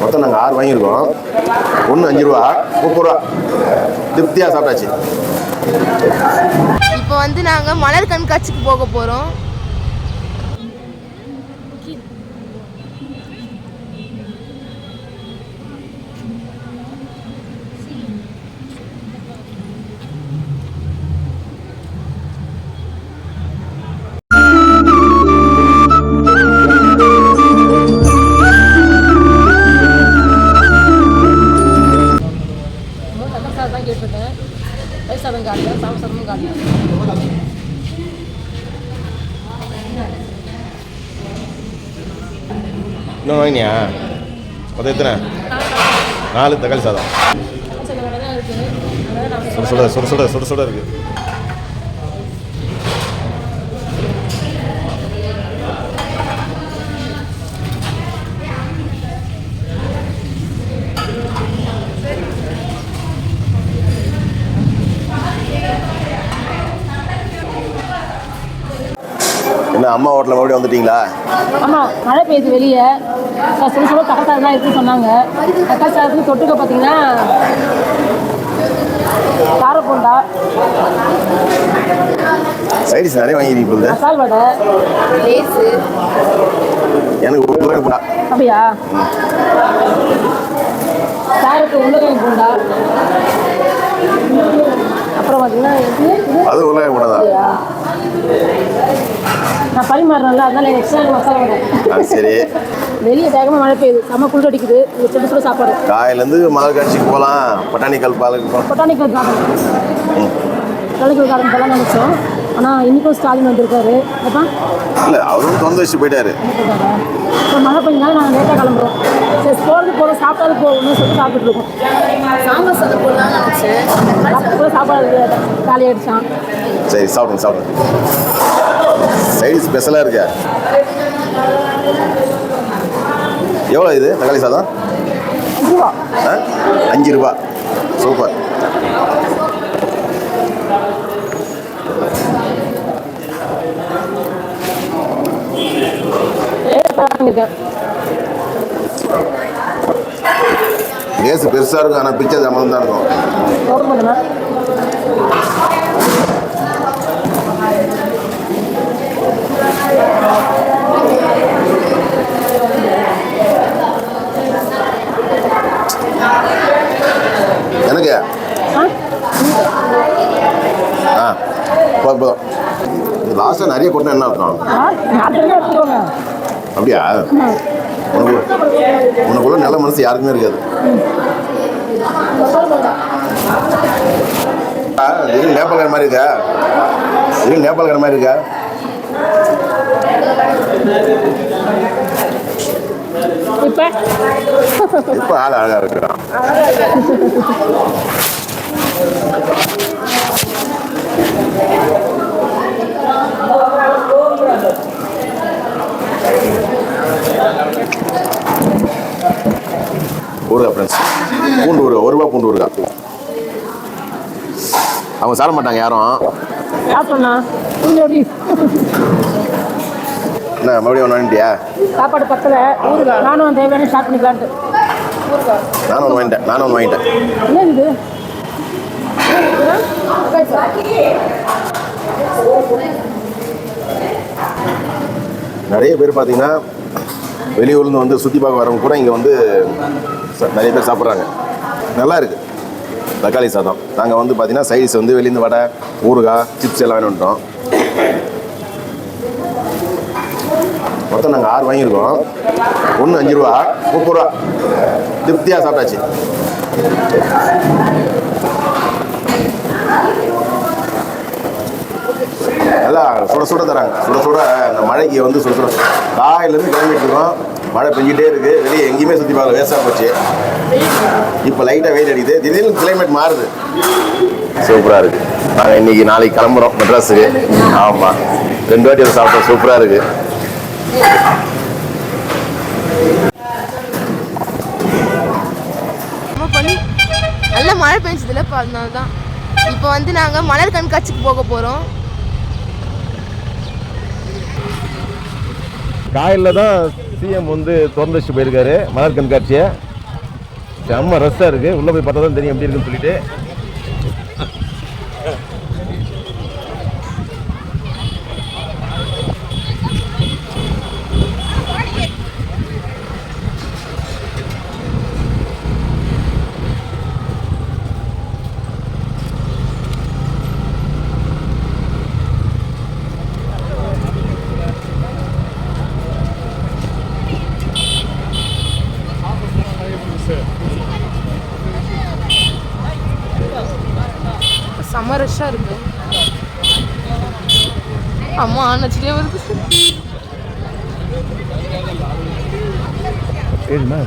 மொத்தம் நாங்கள் 6 வாங்கியிருக்கோம். ஒன்று 5 ரூபா, 30 ரூபா. திருப்தியாக சாப்பிட்டாச்சு. இப்போ வந்து நாங்கள் மலர் கண்காட்சிக்கு போக போகிறோம். இன்னும் வாங்கினியா? மொத்தம் எத்தனை? 4 தக்காளி சாதம். சுட சுட இருக்கு. என்ன அம்மா ஹோட்டலில் மறுபடியும் வந்துட்டீங்களா? ஆமாம், மழை பெய்யுது வெளியே. சுட சுட தக்காளி சாதம் தான் இருக்குன்னு சொன்னாங்க. தக்காளி சாதத்துக்கு தொட்டுக்க பார்த்தீங்கன்னா காரப்பூண்டா, சைடிஸ் நிறைய வாங்கிருக்கீங்க. மசால் வடை, லேஸு. எனக்கு உருளைக்கிழங்கு பூண்டா. அப்படியா? சாருக்கு உருளைக்கிழங்கு பூண்டா. அப்புறம் பார்த்தீங்கன்னா அது உருளைக்கிழங்கு பூண்டா தான். நான் பரிமாறேன்ல, அதனால எக்ஸ்ட்ரா மசாலா வடை. சரி. வெளியே வேகமாக மழை பெய்யுது, செம்ம குளிர் அடிக்குது. இது சுட சுட சாப்பாடு. காயிலேருந்து மலர் காட்சிக்கு போகலாம். பொட்டானிக்கல் கார்டன் பொட்டானிக்கல் கார்டன் போகலான்னு நினச்சோம். ஆனால் இன்றைக்கும் ஸ்டாலின் வந்திருக்காரு. அப்பா இல்லை, அவரும் திறந்து வச்சு போயிட்டாரு. இப்போ மழை பெஞ்சாலும் நாங்கள் லேட்டாக கிளம்புறோம். சரி, போகிறது போதும், சாப்பிட்டாது போகணும்னு சொல்லி சாப்பிட்டுட்டு இருக்கோம். சாம்பார் சாதம் போடலாம்னு நினச்சேன். சாப்பாடு காலி ஆகிடுச்சான். சரி, சாப்பிடுங்க. சைடு ஸ்பெஷலாக இருக்கு. எவ்வளோ இது தக்காளி சாதம்? 5 ரூபா. 5 ரூபா. சூப்பர். கேஸ் பெருசாக இருக்கும், ஆனால் பிச்சை சம்பளம் தான் இருக்கும். எனக்கு போதும். லாஸ்ட்டாக நிறைய கொட்டினா என்ன இருக்கும்? அப்படியா? உனக்குள்ள நல்ல மனசு யாருக்குமே இருக்காது. இது நேபாளக்கார மாதிரி இருக்கா? இப்ப ஆள் அழகா இருக்கிறான். ஊறுகாய் ஃப்ரெண்ட்ஸ், பூண்டு ஊறுகாய், 1 ரூபா பூண்டு ஊறுகாய். அவங்க சாப்பிட மாட்டாங்க யாரும். என்ன மறுபடியும் ஒன்று வாங்கிட்டியா? சாப்பாடு பக்கத்தில் நானும் தேவையான ஸ்டார்ட் பண்ணிக்கலான்ட்டு. நானும் ஒன்று வாங்கிட்டேன். என்ன இது? நிறைய பேர் பார்த்தீங்கன்னா வெளியூர்லேருந்து வந்து சுற்றி பார்க்க வரவங்க கூட இங்கே வந்து நிறைய பேர் சாப்பிட்றாங்க. நல்லா இருக்குது தக்காளி சாதம். நாங்கள் வந்து பார்த்தீங்கன்னா சைடிஸ் வந்து வெளியிருந்து வடை, ஊறுகாய், சிப்ஸ் எல்லாம் வாங்கி வந்துட்டோம். மொத்தம் நாங்கள் 6 வாங்கியிருக்கோம். ஒன்று 5 ரூபா, 30 ரூபா. திருப்தியாக சாப்பிட்டாச்சு. எல்லாம் சுட தராங்க. சுட இந்த மழைக்கு வந்து சுட காயிலேருந்து கிளம்பிட்டு இருக்கோம். மழை பெஞ்சிட்டே இருக்குது. வெளியே எங்கேயுமே சுற்றி பார்க்கல, வேஸ்ட்டாக போச்சு. இப்போ லைட்டாக வெயில் அடிக்குது. திடீர்னு கிளைமேட் மாறுது. சூப்பராக இருக்குது. நாங்கள் நாளைக்கு கிளம்புறோம் மெட்ராஸுக்கு. ஆமாம், 2 வாட்டி அதை சாப்பிட்டோம். சூப்பராக இருக்குது. நல்ல மழை பெஞ்சதுல, அதனால தான் இப்போ வந்து நாங்கள் மலர் கண்காட்சிக்கு போக போகிறோம். காலையில் தான் சிஎம் வந்து திறந்து வச்சு போயிருக்காரு மலர் கண்காட்சியை. செம்ம ரஷ்ஷாக இருக்குது. உள்ளே போய் பார்த்தா தான் தெரியும் எப்படி இருக்குன்னு சொல்லிட்டு. செம்ம ரஷ்ஷாக இருக்கு. அம்மா ஆனச்சிட்டே வருது. என்ன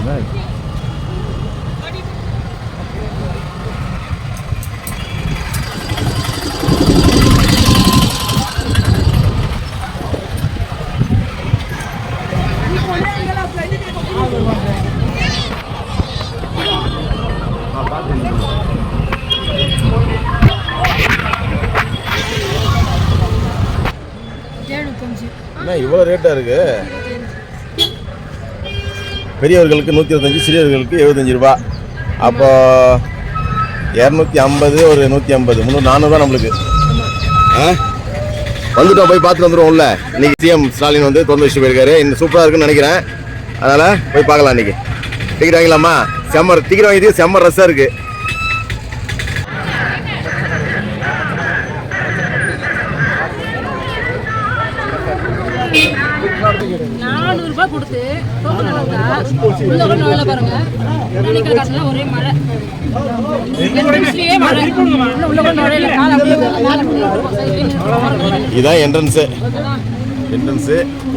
இவ்வளோ ரேட்டாக இருக்குது? பெரியவர்களுக்கு 125, சிறியவர்களுக்கு 75 ரூபா. அப்போ 250, ஒரு 150, 300, 400 தான் நம்மளுக்கு. வந்துட்டோம், போய் பார்த்துட்டு வந்துடுவோம். உள்ள இன்னைக்கு சிஎம் ஸ்டாலின் வந்து திறந்து வச்சுட்டு போயிருக்காரு. இன்னும் சூப்பராக இருக்குன்னு நினைக்கிறேன். அதனால் போய் பார்க்கலாம். இன்னைக்கு டிக்கெட் வாங்கிக்கலாமா? செம்ம டிக்கெட் வாங்கிட்டு செம்ம ரஷ்ஷாக இருக்குது. ₹400 கொடுத்து டோக்கன் வாங்கினா உள்ள கூட நோயில பாருங்க. நினைக்கிற காசுல ஒரே மழை. மழை உள்ள கூட நோயில கால இதுதான் என்ட்ரன்ஸு.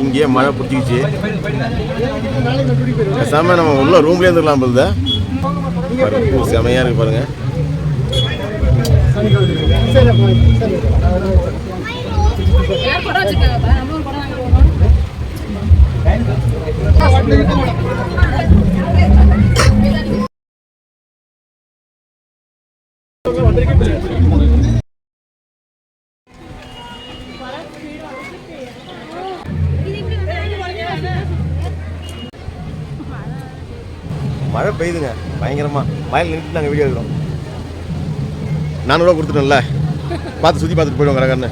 இங்கேயே மழை புத்திக்கிச்சு. பேசாம நம்ம உள்ள ரூம்லேயே இருந்துக்கலாம் போகுது. செமையாக இருக்கு பாருங்க. மழை பெய்யுதுங்க பயங்கரமா. மழையில் நின்றுட்டு நாங்கள் வீடியோ எடுக்கிறோம். 400 ரூபா கொடுத்துட்டோம்ல, பார்த்து சுற்றி பார்த்துட்டு போயிடுவோம் கடற்கரை.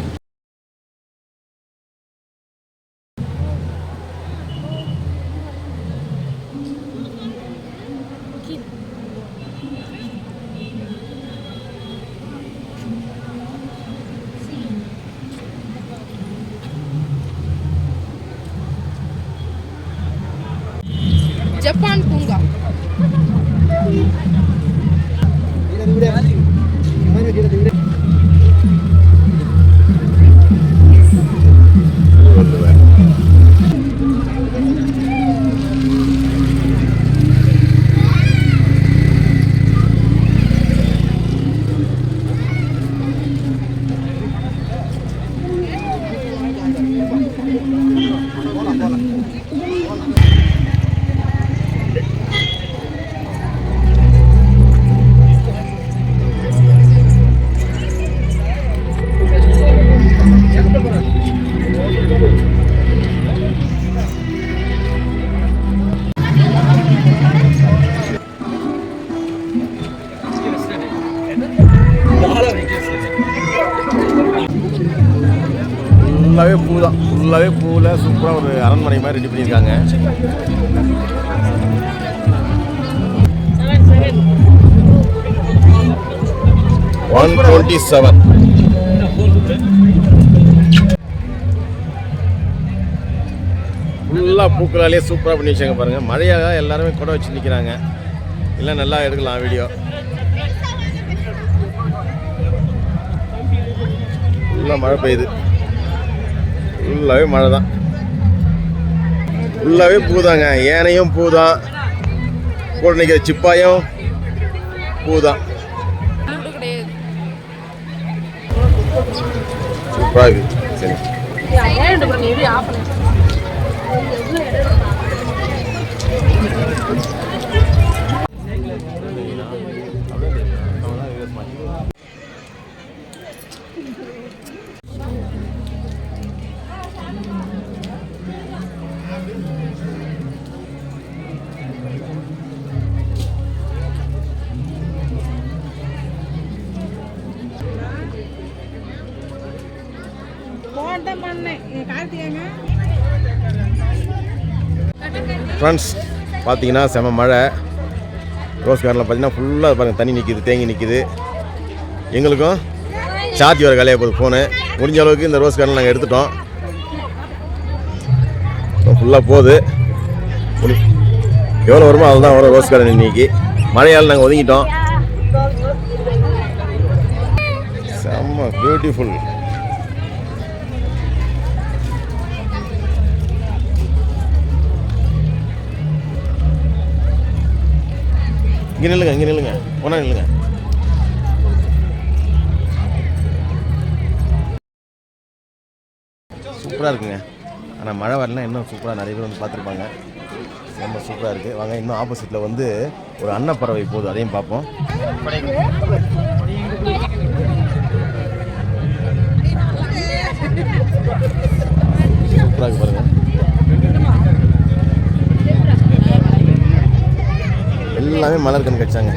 ஜப்பான் பூங்கா. ஃபுல்லாகவே பூ தான். ஃபுல்லாகவே பூவில் சூப்பராக ஒரு அரண்மனை மாதிரி ரெடி பண்ணியிருக்காங்க. $127. ஃபுல்லாக பூக்களாலே சூப்பராக பண்ணி வச்சாங்க பாருங்கள். மழையாக எல்லாருமே கூட வச்சு நிற்கிறாங்க. இல்லை நல்லா எடுக்கலாம் வீடியோ. ஃபுல்லாக மழை பெய்யுது. ஃபுல்லாகவே மழை தான். ஃபுல்லாகவே பூ தாங்க. ஏனையும் பூ தான். கூட நிற்கிற சிப்பாயும் பூ தான். சூப்பராக இருக்குது. சரி ஃப்ரெண்ட்ஸ் பார்த்தீங்கன்னா செம மழை. ரோஸ் கார்டனில் பார்த்தீங்கன்னா ஃபுல்லாக பாருங்கள் தண்ணி நிற்கிது, தேங்கி நிற்கிது. எங்களுக்கும் சார்ஜ் வர காலியாக போகுது ஃபோனு. முடிஞ்ச அளவுக்கு இந்த ரோஸ் கார்டன் நாங்கள் எடுத்துட்டோம். ஃபுல்லாக போகுது. எவ்வளோ வருமோ அதுதான் வரும் ரோஸ் கார்டன் இன்னைக்கு. மழையால் நாங்கள் ஒதுங்கிட்டோம். செம்ம பியூட்டிஃபுல். இங்கே நில்லுங்க ஒன்றா நில்லுங்க. சூப்பராக இருக்குங்க. ஆனால் மழை வரலாம் இன்னும் சூப்பராக நிறைய பேர் வந்து பார்த்துருப்பாங்க. ரொம்ப சூப்பராக இருக்குது. வாங்க இன்னும் ஆப்போசிட்டில் வந்து ஒரு அன்னப்பறவை போகுது, அதையும் பார்ப்போம். சூப்பராக பாருங்கள். எல்லாமே மலர் கண் கட்சாங்க.